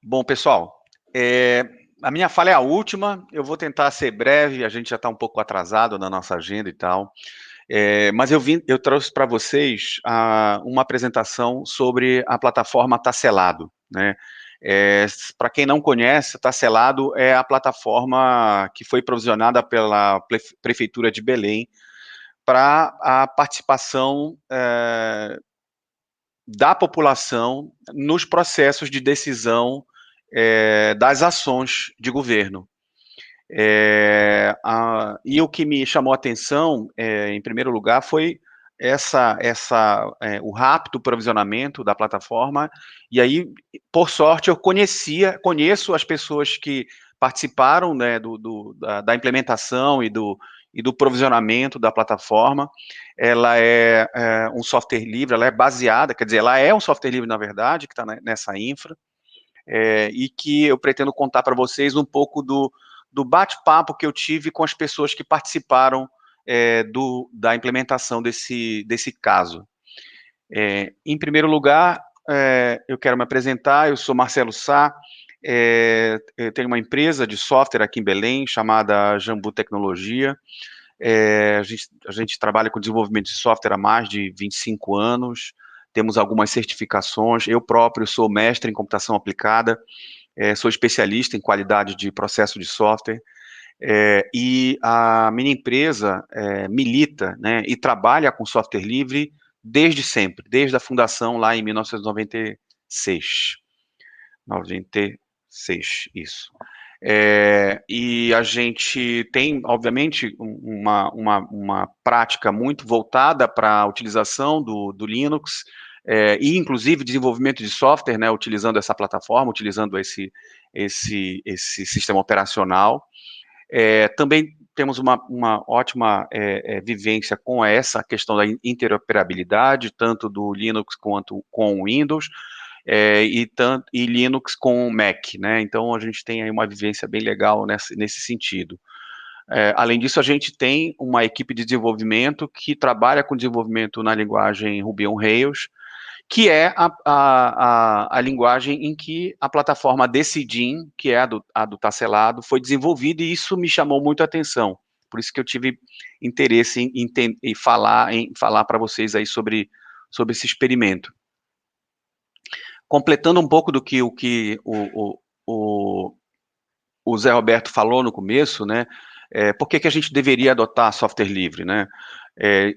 Bom, pessoal, a minha fala é a última, eu vou tentar ser breve, a gente já está um pouco atrasado na nossa agenda e tal, mas eu trouxe para vocês uma apresentação sobre a plataforma Tacelado, né? Para quem não conhece, Tacelado é a plataforma que foi provisionada pela Prefeitura de Belém para a participação da população nos processos de decisão das ações de governo. E o que me chamou a atenção, em primeiro lugar, foi o rápido provisionamento da plataforma, e aí, por sorte, eu conheço as pessoas que participaram, né, da implementação e do provisionamento da plataforma. Ela é um software livre, ela é baseada, quer dizer, ela é um software livre, na verdade, que está nessa infra, e que eu pretendo contar para vocês um pouco do bate-papo que eu tive com as pessoas que participaram da implementação desse caso. Em primeiro lugar, eu quero me apresentar, eu sou Marcelo Sá, eu tenho uma empresa de software aqui em Belém, chamada Jambu Tecnologia. A gente trabalha com desenvolvimento de software há mais de 25 anos, temos algumas certificações, eu próprio sou mestre em computação aplicada, sou especialista em qualidade de processo de software, e a minha empresa milita, né, e trabalha com software livre desde sempre, desde a fundação lá em 1996. 96, isso. E a gente tem, obviamente, uma prática muito voltada para a utilização do Linux, e inclusive desenvolvimento de software, né, utilizando essa plataforma, utilizando esse sistema operacional. Também temos uma ótima vivência com essa questão da interoperabilidade, tanto do Linux quanto com o Windows, e Linux com Mac, né? Então a gente tem aí uma vivência bem legal nesse sentido. Além disso, a gente tem uma equipe de desenvolvimento que trabalha com desenvolvimento na linguagem Ruby on Rails, que é a linguagem em que a plataforma Decidim, que é a do Tacelado, foi desenvolvida, e isso me chamou muito a atenção. Por isso que eu tive interesse em falar para vocês aí sobre esse experimento. Completando um pouco do que o Zé Roberto falou no começo, né? Por que a gente deveria adotar software livre, né?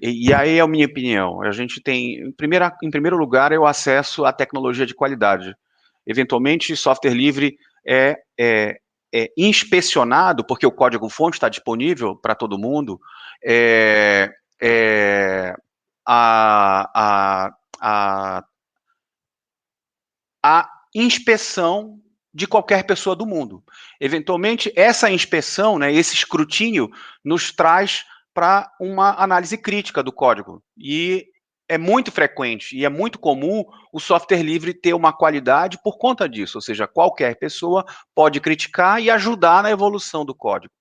E aí é a minha opinião. A gente tem, em primeiro lugar, é o acesso à tecnologia de qualidade. Eventualmente, software livre é inspecionado, porque o código-fonte está disponível para todo mundo. A inspeção de qualquer pessoa do mundo. Eventualmente, essa inspeção, né, esse escrutínio, nos traz para uma análise crítica do código. E é muito frequente e é muito comum o software livre ter uma qualidade por conta disso, ou seja, qualquer pessoa pode criticar e ajudar na evolução do código.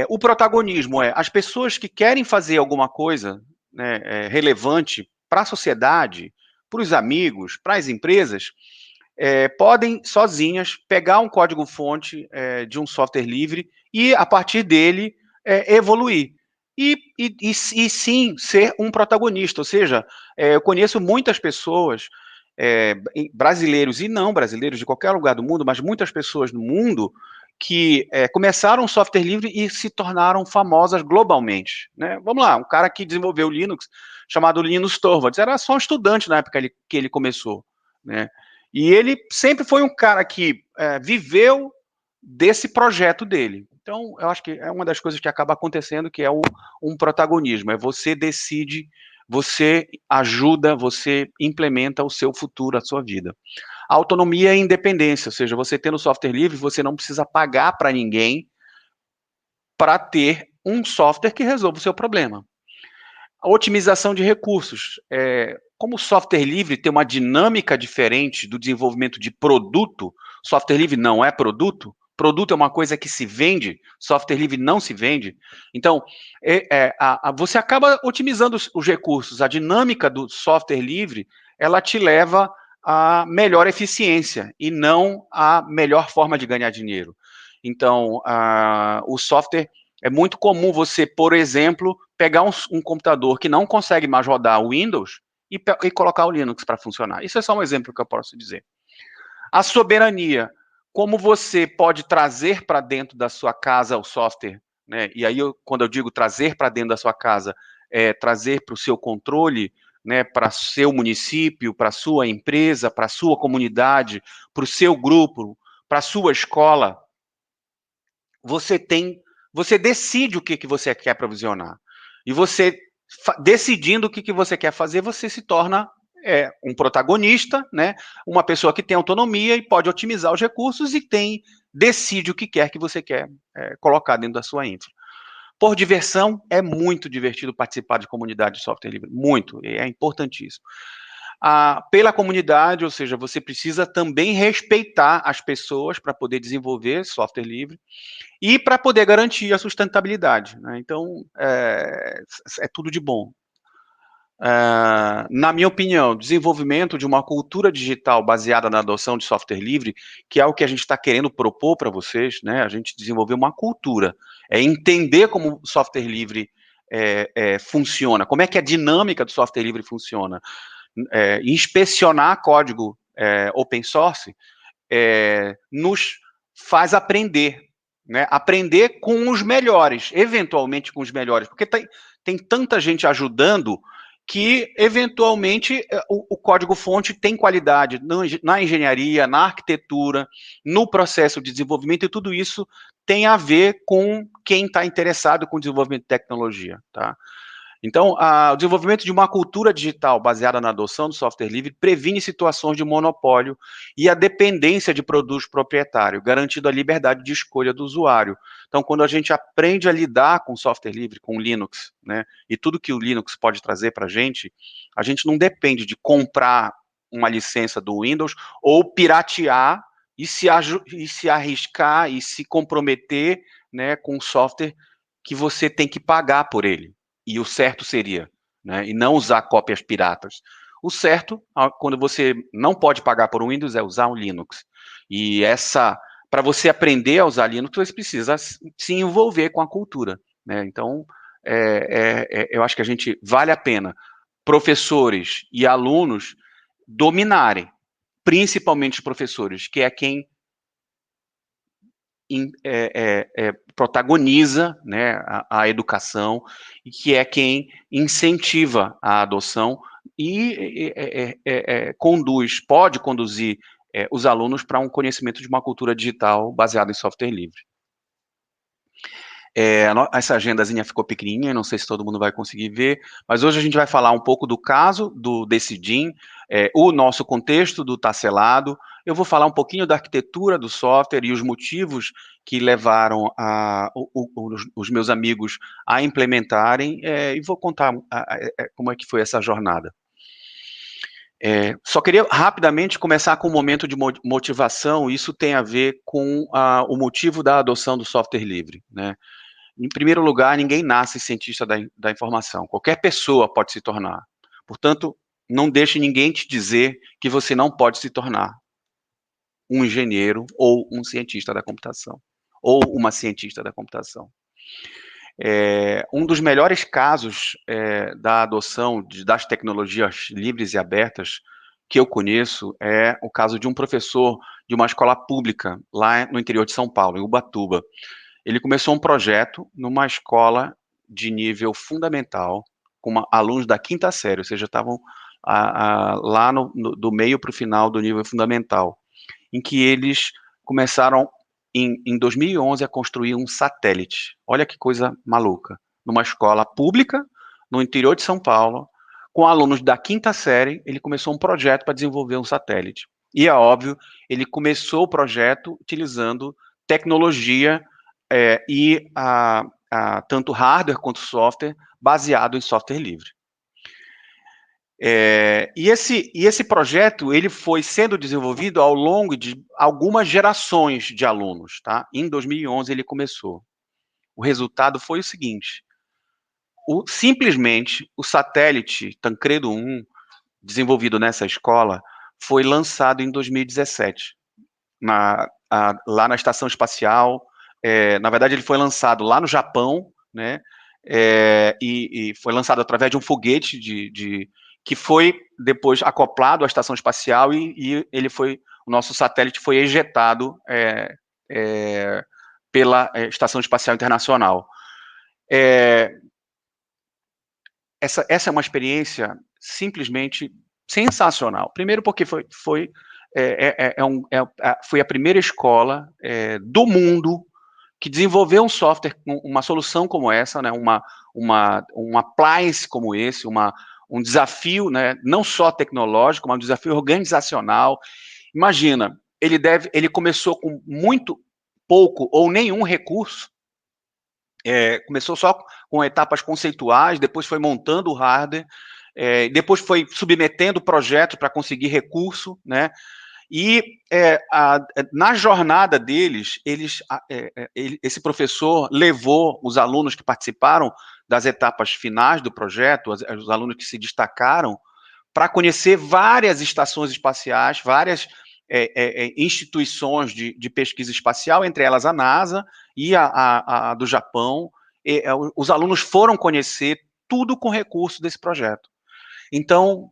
O protagonismo as pessoas que querem fazer alguma coisa, né, relevante para a sociedade, para os amigos, para as empresas, podem sozinhas pegar um código-fonte de um software livre e, a partir dele, evoluir. E sim, ser um protagonista, ou seja, eu conheço muitas pessoas, brasileiros e não brasileiros, de qualquer lugar do mundo, mas muitas pessoas no mundo que começaram o software livre e se tornaram famosas globalmente, né? Vamos lá, um cara que desenvolveu Linux, chamado Linus Torvalds, era só um estudante na época que ele começou, né? E ele sempre foi um cara que viveu desse projeto dele. Então, eu acho que é uma das coisas que acaba acontecendo, que é um protagonismo. Você decide, você ajuda, você implementa o seu futuro, a sua vida. A autonomia e independência, ou seja, você tendo software livre, você não precisa pagar para ninguém para ter um software que resolva o seu problema. A otimização de recursos. Como o software livre tem uma dinâmica diferente do desenvolvimento de produto, software livre não é produto, Produto é uma coisa que se vende, software livre não se vende. Então, você acaba otimizando os recursos. A dinâmica do software livre, ela te leva a melhor eficiência e não a melhor forma de ganhar dinheiro. Então, o software, é muito comum você, por exemplo, pegar um computador que não consegue mais rodar o Windows e colocar o Linux para funcionar. Isso é só um exemplo que eu posso dizer. A soberania, como você pode trazer para dentro da sua casa o software, né? E aí, quando eu digo trazer para dentro da sua casa, é trazer para o seu controle, né, para seu município, para sua empresa, para sua comunidade, para o seu grupo, para a sua escola, você decide o que você quer provisionar. E você, decidindo o que você quer fazer, você se torna um protagonista, né? Uma pessoa que tem autonomia e pode otimizar os recursos e decide o que quer que você quer colocar dentro da sua infra. Por diversão, é muito divertido participar de comunidade de software livre, muito, é importantíssimo. Pela comunidade, ou seja, você precisa também respeitar as pessoas para poder desenvolver software livre e para poder garantir a sustentabilidade, né? Então, é tudo de bom. Na minha opinião, desenvolvimento de uma cultura digital baseada na adoção de software livre, que é o que a gente está querendo propor para vocês, né? A gente desenvolver uma cultura, entender como o software livre funciona, como é que a dinâmica do software livre funciona, inspecionar código open source nos faz aprender, né? Aprender com os melhores, eventualmente com os melhores, porque tem tanta gente ajudando que, eventualmente, o código-fonte tem qualidade na engenharia, na arquitetura, no processo de desenvolvimento, e tudo isso tem a ver com quem está interessado com o desenvolvimento de tecnologia, tá? Então, o desenvolvimento de uma cultura digital baseada na adoção do software livre previne situações de monopólio e a dependência de produtos proprietários, garantindo a liberdade de escolha do usuário. Então, quando a gente aprende a lidar com software livre, com Linux, né, e tudo que o Linux pode trazer para a gente não depende de comprar uma licença do Windows ou piratear e se arriscar e se comprometer, né, com software que você tem que pagar por ele. E o certo seria, né, e não usar cópias piratas. O certo, quando você não pode pagar por um Windows, é usar um Linux. E para você aprender a usar Linux, você precisa se envolver com a cultura, né? Então, eu acho que vale a pena professores e alunos dominarem, principalmente os professores, que é quem protagoniza, né, a educação e que é quem incentiva a adoção e pode conduzir os alunos para um conhecimento de uma cultura digital baseada em software livre. Essa agendazinha ficou pequenininha, não sei se todo mundo vai conseguir ver, mas hoje a gente vai falar um pouco do caso desse DIN, o nosso contexto do Tacelado. Eu vou falar um pouquinho da arquitetura do software e os motivos que levaram os meus amigos a implementarem, e vou contar como é que foi essa jornada. Só queria rapidamente começar com um momento de motivação. Isso tem a ver com o motivo da adoção do software livre, né? Em primeiro lugar, ninguém nasce cientista da informação. Qualquer pessoa pode se tornar. Portanto, não deixe ninguém te dizer que você não pode se tornar um engenheiro ou um cientista da computação, ou uma cientista da computação. Um dos melhores casos da adoção das tecnologias livres e abertas que eu conheço é o caso de um professor de uma escola pública lá no interior de São Paulo, em Ubatuba. Ele começou um projeto numa escola de nível fundamental, com alunos da quinta série, ou seja, estavam lá do meio para o final do nível fundamental, em que eles começaram, em 2011, a construir um satélite. Olha que coisa maluca. Numa escola pública, no interior de São Paulo, com alunos da quinta série, ele começou um projeto para desenvolver um satélite. E é óbvio, ele começou o projeto utilizando tecnologia tanto hardware quanto software, baseado em software livre. E esse projeto ele foi sendo desenvolvido ao longo de algumas gerações de alunos, tá? Em 2011 ele começou. O resultado foi o seguinte: simplesmente o satélite Tancredo 1, desenvolvido nessa escola, foi lançado em 2017, lá na estação espacial. Na verdade, ele foi lançado lá no Japão, né? E foi lançado através de um foguete que foi depois acoplado à estação espacial e o nosso satélite foi ejetado pela Estação Espacial Internacional. Essa é uma experiência simplesmente sensacional. Primeiro porque foi a primeira escola do mundo que desenvolveu um software, uma solução como essa, né, um appliance como esse, um desafio, né, não só tecnológico, mas um desafio organizacional. Imagina, ele começou com muito pouco ou nenhum recurso. Começou só com etapas conceituais, depois foi montando o hardware, depois foi submetendo o projeto para conseguir recurso, né? E na jornada deles, esse professor levou os alunos que participaram das etapas finais do projeto, os alunos que se destacaram, para conhecer várias estações espaciais, várias instituições de pesquisa espacial, entre elas a NASA e a do Japão. Os alunos foram conhecer tudo com recurso desse projeto. Então,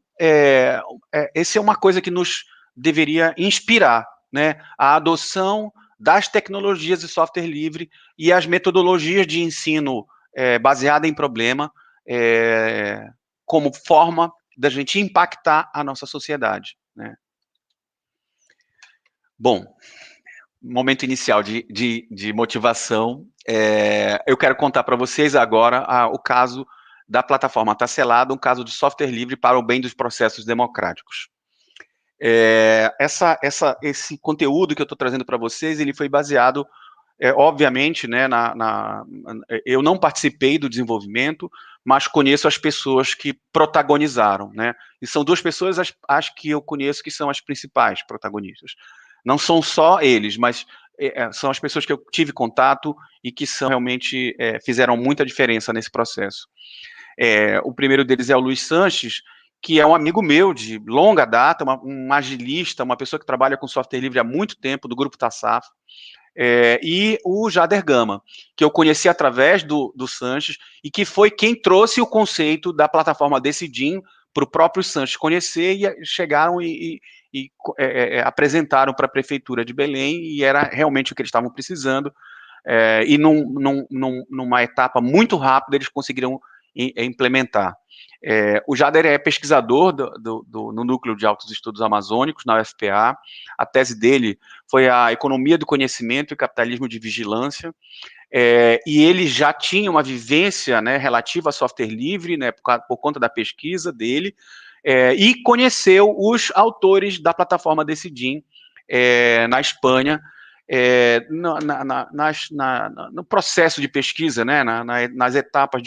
essa é uma coisa que nos deveria inspirar, né? A adoção das tecnologias de software livre e as metodologias de ensino baseada em problema como forma da gente impactar a nossa sociedade, né? Bom, momento inicial de motivação, eu quero contar para vocês agora o caso da plataforma Tá Selado, um caso de software livre para o bem dos processos democráticos. Esse conteúdo que eu estou trazendo para vocês, ele foi baseado, obviamente, né, eu não participei do desenvolvimento, mas conheço as pessoas que protagonizaram, né? E são duas pessoas, as que eu conheço, que são as principais protagonistas. Não são só eles, mas são as pessoas que eu tive contato e que realmente fizeram muita diferença nesse processo. O primeiro deles é o Luiz Sanches, que é um amigo meu de longa data, um agilista, uma pessoa que trabalha com software livre há muito tempo, do grupo TASAF, e o Jader Gama, que eu conheci através do Sanches, e que foi quem trouxe o conceito da plataforma Decidim para o próprio Sanches conhecer, e chegaram e apresentaram para a Prefeitura de Belém, e era realmente o que eles estavam precisando, e numa etapa muito rápida eles conseguiram implementar. O Jader é pesquisador no Núcleo de Altos Estudos Amazônicos, na UFPA. A tese dele foi a Economia do Conhecimento e Capitalismo de Vigilância, e ele já tinha uma vivência, né, relativa a software livre, né, por conta da pesquisa dele, e conheceu os autores da plataforma Decidim na Espanha, no processo de pesquisa, né, nas etapas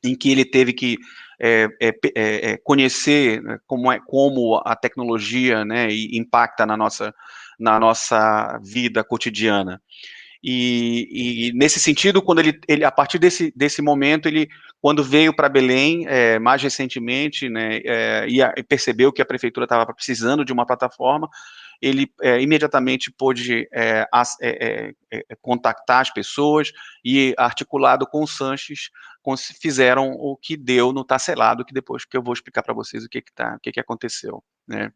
em que ele teve que conhecer, né, como a tecnologia, né, impacta na nossa vida cotidiana. E nesse sentido, quando ele a partir desse momento, quando veio para Belém, mais recentemente, né, e percebeu que a prefeitura estava precisando de uma plataforma, ele imediatamente pôde contactar as pessoas e, articulado com o Sanches, fizeram o que deu no Tá Selado, que depois que eu vou explicar para vocês o que aconteceu, né.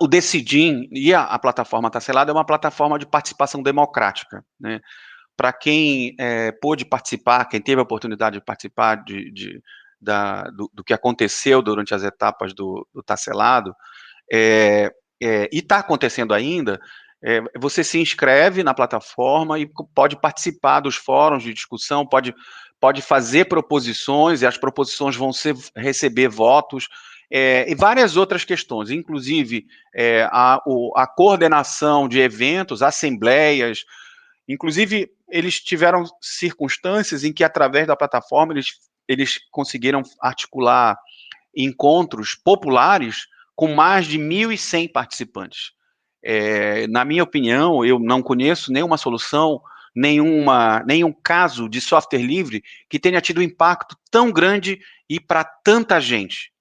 O Decidim e a plataforma Tá Selado é uma plataforma de participação democrática, né. Para quem pôde participar, quem teve a oportunidade de participar do que aconteceu durante as etapas do Tá Selado, e está acontecendo ainda, você se inscreve na plataforma e pode participar dos fóruns de discussão, pode fazer proposições, e as proposições vão receber votos, e várias outras questões, inclusive a coordenação de eventos, assembleias. Inclusive, eles tiveram circunstâncias em que, através da plataforma, eles eles conseguiram articular encontros populares com mais de 1.100 participantes. Na minha opinião, eu não conheço nenhuma solução, nenhum caso de software livre que tenha tido um impacto tão grande e para tanta gente.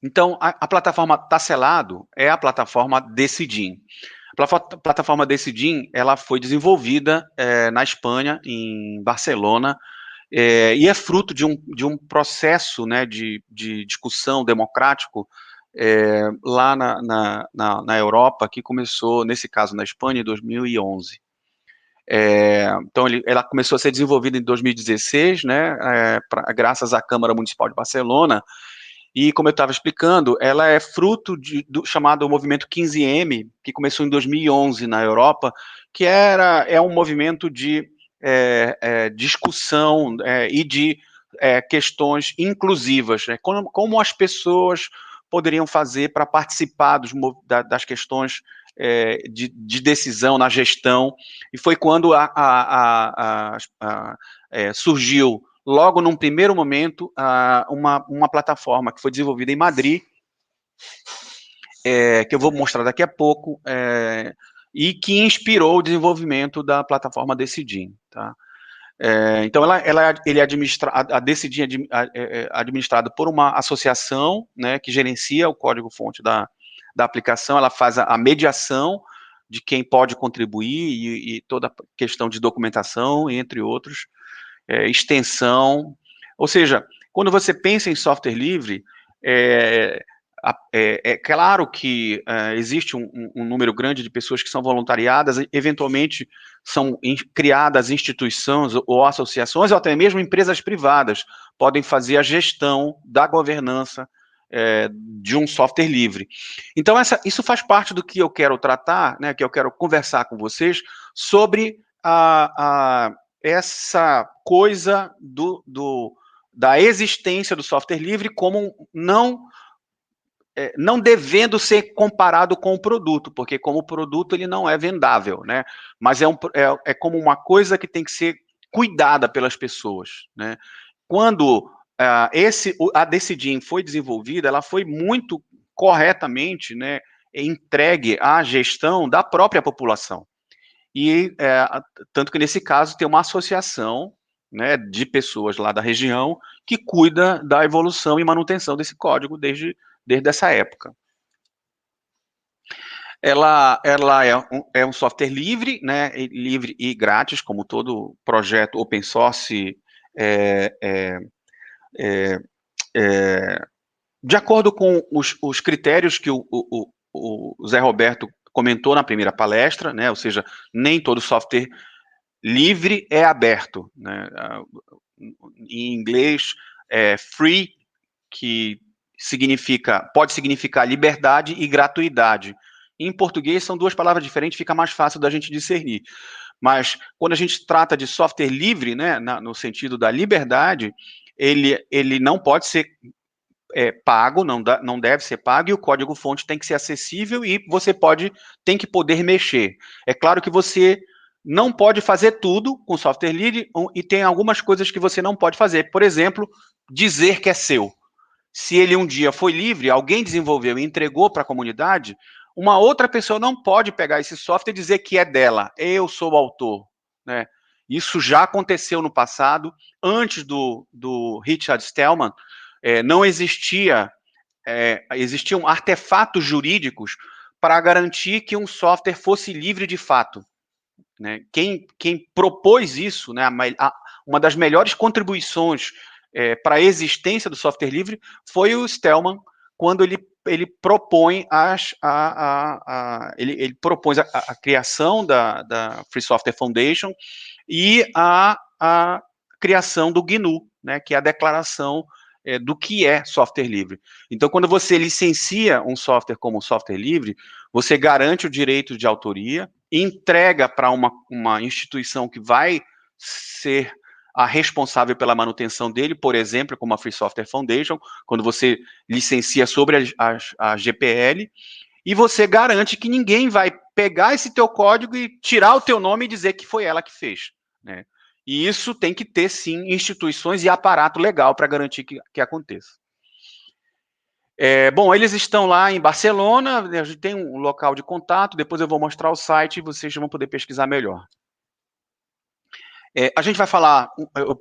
Então, a plataforma Tacelado é a plataforma Decidim. A plataforma Decidim, ela foi desenvolvida na Espanha, em Barcelona, e é fruto de um processo, né, de discussão democrático lá na Europa, que começou, nesse caso, na Espanha, em 2011. Então, ela começou a ser desenvolvida em 2016, né, graças à Câmara Municipal de Barcelona, e, como eu estava explicando, ela é fruto do chamado movimento 15M, que começou em 2011 na Europa, que é um movimento de discussão e de questões inclusivas, né? Como as pessoas poderiam fazer para participar das questões de decisão na gestão, e foi quando surgiu logo num primeiro momento, uma plataforma que foi desenvolvida em Madrid, que eu vou mostrar daqui a pouco, e que inspirou o desenvolvimento da plataforma Decidim, tá? Então, a Decidim é administrada por uma associação, né, que gerencia o código-fonte da aplicação, ela faz a mediação de quem pode contribuir e toda a questão de documentação, entre outros, extensão, ou seja, quando você pensa em software livre, é claro que existe um número grande de pessoas que são voluntariadas, eventualmente são criadas instituições ou associações, ou até mesmo empresas privadas podem fazer a gestão da governança de um software livre. Então, isso faz parte do que eu quero tratar, né, que eu quero conversar com vocês sobre essa coisa da existência do software livre como não devendo ser comparado com o produto, porque como produto ele não é vendável, né? Mas é como uma coisa que tem que ser cuidada pelas pessoas, né? Quando a Decidim foi desenvolvida, ela foi muito corretamente, né, entregue à gestão da própria população. E tanto que nesse caso tem uma associação, né, de pessoas lá da região que cuida da evolução e manutenção desse código desde essa época. Ela é um software livre, né, livre e grátis, como todo projeto open source, de acordo com os critérios que o Zé Roberto comentou na primeira palestra, né, ou seja, nem todo software livre é aberto, né? Em inglês, free, que pode significar liberdade e gratuidade. Em português são duas palavras diferentes, fica mais fácil da gente discernir. Mas quando a gente trata de software livre, né, no sentido da liberdade, ele não pode ser pago, não deve ser pago, e o código-fonte tem que ser acessível e você tem que poder mexer. É claro que você não pode fazer tudo com software livre e tem algumas coisas que você não pode fazer. Por exemplo, dizer que é seu. Se ele um dia foi livre, alguém desenvolveu e entregou para a comunidade, uma outra pessoa não pode pegar esse software e dizer que é dela. Eu sou o autor, né? Isso já aconteceu no passado, antes do Richard Stallman, não existiam artefatos jurídicos para garantir que um software fosse livre de fato, né? Quem propôs isso, né, uma das melhores contribuições para a existência do software livre foi o Stallman, quando ele propõe ele propôs a criação da Free Software Foundation e a criação do GNU, né, que é a declaração do que é software livre. Então, quando você licencia um software como software livre, você garante o direito de autoria, entrega para uma instituição que vai ser a responsável pela manutenção dele, por exemplo, como a Free Software Foundation, quando você licencia sobre a GPL, e você garante que ninguém vai pegar esse teu código e tirar o teu nome e dizer que foi ela que fez, né? E isso tem que ter, sim, instituições e aparato legal para garantir que aconteça. Bom, eles estão lá em Barcelona, a gente tem um local de contato, depois eu vou mostrar o site e vocês vão poder pesquisar melhor. A gente vai falar,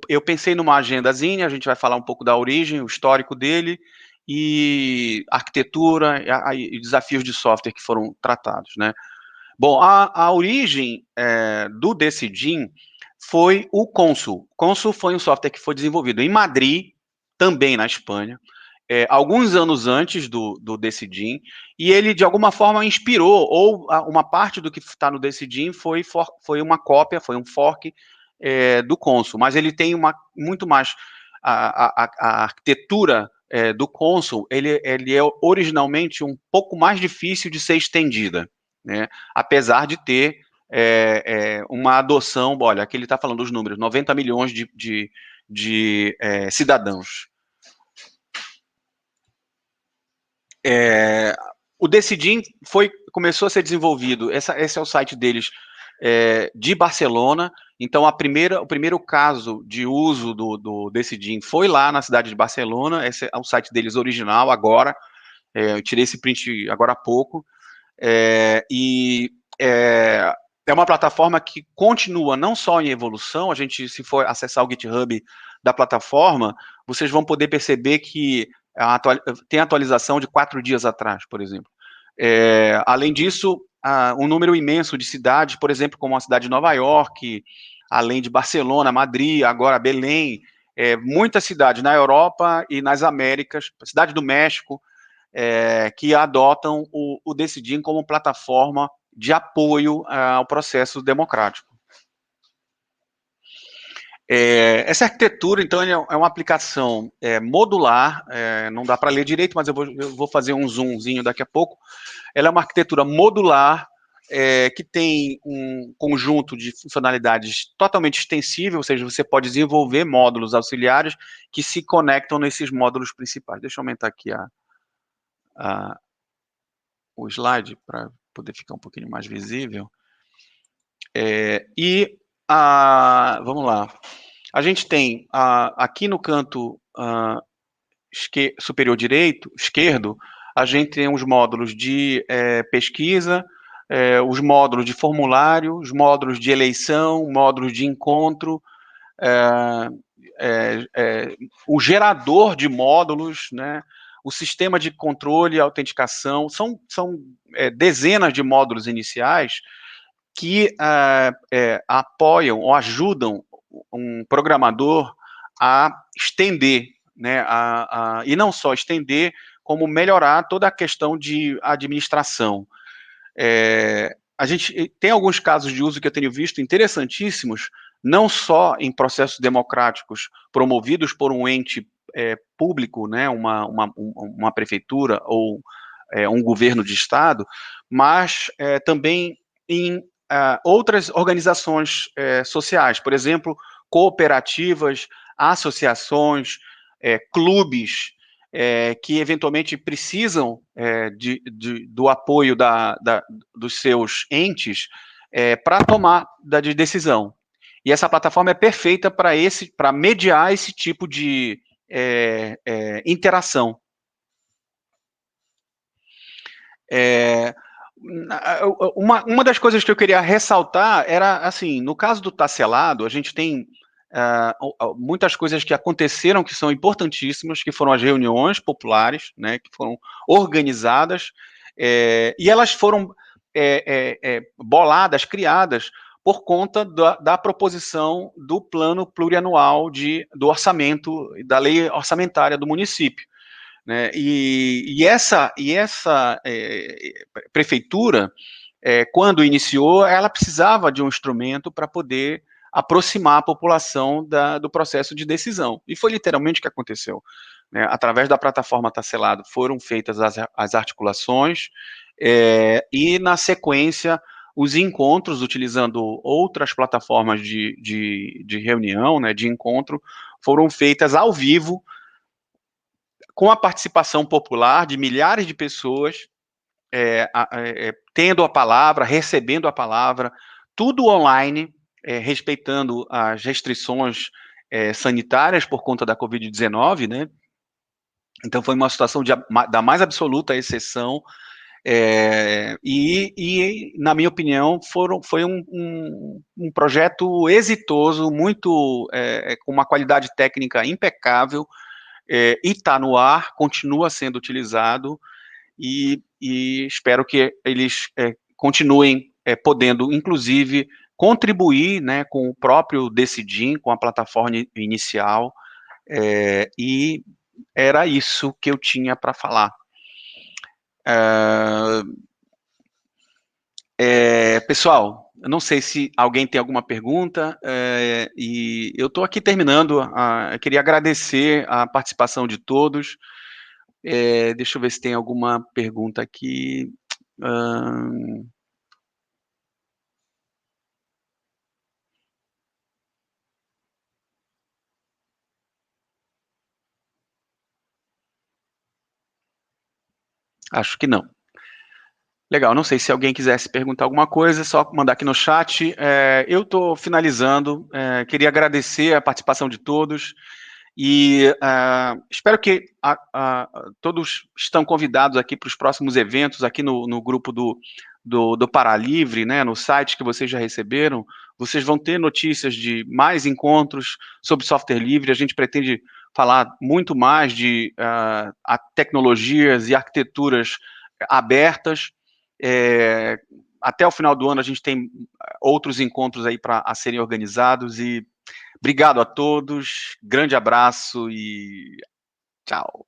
eu pensei numa agendazinha, a gente vai falar um pouco da origem, o histórico dele, e arquitetura e desafios de software que foram tratados, né? Bom, a origem do Decidim foi o Consul. Consul foi um software que foi desenvolvido em Madrid, também na Espanha, alguns anos antes do Decidim, e ele, de alguma forma, inspirou, ou uma parte do que está no Decidim foi uma cópia, foi um fork do Consul, mas ele tem muito mais, a arquitetura do Consul, ele é originalmente um pouco mais difícil de ser estendida, né? Apesar de ter uma adoção, olha, aqui ele está falando dos números, 90 milhões de cidadãos. O Decidim começou a ser desenvolvido, esse é o site deles, de Barcelona. Então, o primeiro caso de uso do Decidim foi lá na cidade de Barcelona. Esse é o site deles original agora, eu tirei esse print agora há pouco, e é uma plataforma que continua não só em evolução. A gente, se for acessar o GitHub da plataforma, vocês vão poder perceber que tem atualização de 4 dias atrás, por exemplo. Além disso, um número imenso de cidades, por exemplo, como a cidade de Nova York, além de Barcelona, Madrid, agora Belém, muitas cidades na Europa e nas Américas, cidade do México, que adotam o Decidim como plataforma de apoio ao processo democrático. Essa arquitetura, então, é uma aplicação modular, não dá para ler direito, mas eu vou fazer um zoomzinho daqui a pouco. Ela é uma arquitetura modular, que tem um conjunto de funcionalidades totalmente extensível, ou seja, você pode desenvolver módulos auxiliares que se conectam nesses módulos principais. Deixa eu aumentar aqui o slide para poder ficar um pouquinho mais visível. Vamos lá. A gente tem aqui no canto superior esquerdo, a gente tem os módulos de pesquisa, os módulos de formulário, os módulos de eleição, módulos de encontro, o gerador de módulos, né, o sistema de controle e autenticação. São dezenas de módulos iniciais que apoiam ou ajudam um programador a estender, né, e não só estender, como melhorar toda a questão de administração. A gente tem alguns casos de uso que eu tenho visto interessantíssimos, não só em processos democráticos promovidos por um ente público, né, uma prefeitura ou um governo de estado, mas também em outras organizações sociais, por exemplo, cooperativas, associações, clubes, que eventualmente precisam do apoio dos seus entes para tomar de decisão. E essa plataforma é perfeita para mediar esse tipo de interação. Uma das coisas que eu queria ressaltar era, assim, no caso do Tacelado, a gente tem muitas coisas que aconteceram que são importantíssimas, que foram as reuniões populares, né, que foram organizadas, e elas foram boladas, criadas, por conta da proposição do plano plurianual do orçamento, da lei orçamentária do município, né? E essa prefeitura, quando iniciou, ela precisava de um instrumento para poder aproximar a população do processo de decisão. E foi literalmente o que aconteceu, né? Através da plataforma Tacelado foram feitas as articulações, e, na sequência, os encontros, utilizando outras plataformas de reunião, né, de encontro, foram feitas ao vivo, com a participação popular de milhares de pessoas, tendo a palavra, recebendo a palavra, tudo online, respeitando as restrições sanitárias por conta da Covid-19, né? Então foi uma situação da mais absoluta exceção, na minha opinião, foi um projeto exitoso, muito com uma qualidade técnica impecável, e está no ar, continua sendo utilizado, e espero que eles continuem podendo, inclusive, contribuir, né, com o próprio Decidim, com a plataforma inicial, e era isso que eu tinha para falar. Pessoal, eu não sei se alguém tem alguma pergunta, e eu estou aqui terminando. Eu queria agradecer a participação de todos. Deixa eu ver se tem alguma pergunta aqui. Acho que não. Legal, não sei se alguém quisesse perguntar alguma coisa, é só mandar aqui no chat. Eu estou finalizando, queria agradecer a participação de todos e espero que todos estão convidados aqui para os próximos eventos, aqui no grupo do Paralivre, né, no site que vocês já receberam. Vocês vão ter notícias de mais encontros sobre software livre. A gente pretende falar muito mais de tecnologias e arquiteturas abertas. Até o final do ano a gente tem outros encontros aí a serem organizados, e obrigado a todos, grande abraço e tchau.